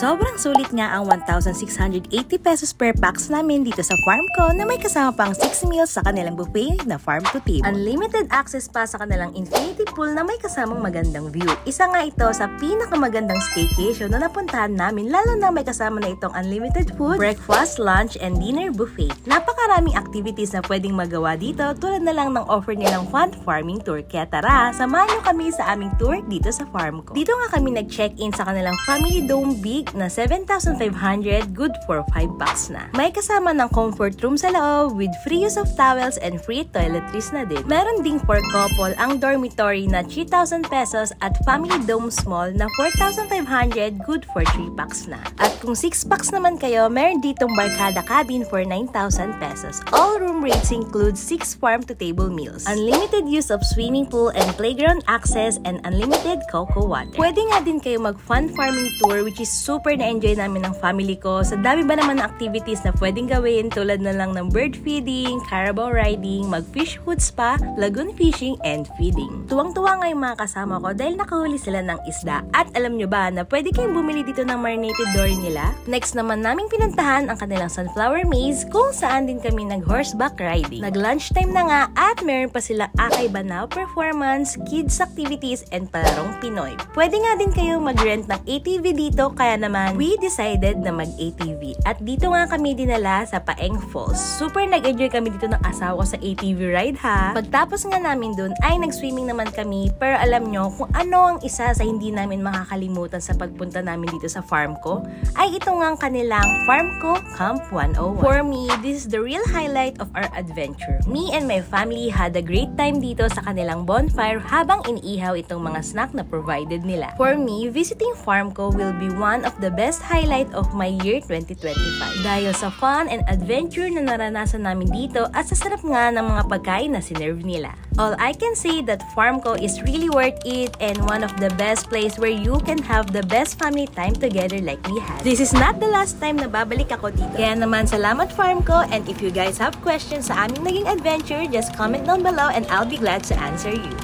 Sobrang sulit nga ang 1,680 pesos per packs namin dito sa farm ko na may kasama pang 6 meals sa kanilang buffet na farm to table. Unlimited access pa sa kanilang infinity pool na may kasamang magandang view. Isa nga ito sa pinakamagandang staycation na napuntahan namin, lalo na may kasama na itong unlimited food, breakfast, lunch, and dinner buffet. Napakaraming activities na pwedeng magawa dito tulad na lang ng offer nilang fun farming tour. Kaya tara, samahan nyo kami sa aming tour dito sa farm ko. Dito nga kami nag-check-in sa kanilang Family Dome Big na 7,500, good for 5 bucks na. May kasama ng comfort room sa loob with free use of towels and free toiletries na din. Meron ding for couple ang dormitory na 3,000 pesos at Family Dome Small na 4,500, good for 3 bucks na. At kung 6 bucks naman kayo, meron ditong Barkada Cabin for 9,000 pesos. All room rates include 6 farm-to-table meals, unlimited use of swimming pool and playground access, and unlimited cocoa water. Pwede nga din kayo mag-fun farming tour, which is super na-enjoy namin ng family ko. Sa dami ba naman ng activities na pwedeng gawin tulad na lang ng bird feeding, carabao riding, mag-fish hood spa, lagoon fishing, and feeding. Tuwang-tuwa nga yung mga kasama ko dahil nakahuli sila ng isda. At alam nyo ba na pwede kayong bumili dito ng marinated dory nila? Next naman naming pinuntahan ang kanilang sunflower maze kung saan din kami nag-horseback riding. Nag-lunchtime na nga at meron pa silang Akay Banao performance, kids activities, and palarong Pinoy. Pwede nga din kayong mag-rent ng ATV dito, kaya naman we decided na mag-ATV. At dito nga kami dinala sa Paeng Falls. Super nag-enjoy kami dito ng asawa ko sa ATV ride ha. Pagtapos nga namin dun ay nag-swimming naman kami, pero alam nyo kung ano ang isa sa hindi namin makakalimutan sa pagpunta namin dito sa farm ko, ay ito nga ang kanilang Farm Ko Camp 101. For me, this is the real highlight of our adventure. Me and my family had a great time dito sa kanilang bonfire habang iniihaw itong mga snack na provided nila. For me, visiting farm ko will be one of the best highlight of my year 2025. Dahil sa fun and adventure na naranasan namin dito at sa sarap nga ng mga pagkain na sinerve nila. All I can say that farm ko is really worth it and one of the best place where you can have the best family time together like we had. This is not the last time na babalik ako dito. Kaya naman salamat farm ko, and if you guys have questions sa aming naging adventure, just comment down below and I'll be glad to answer you.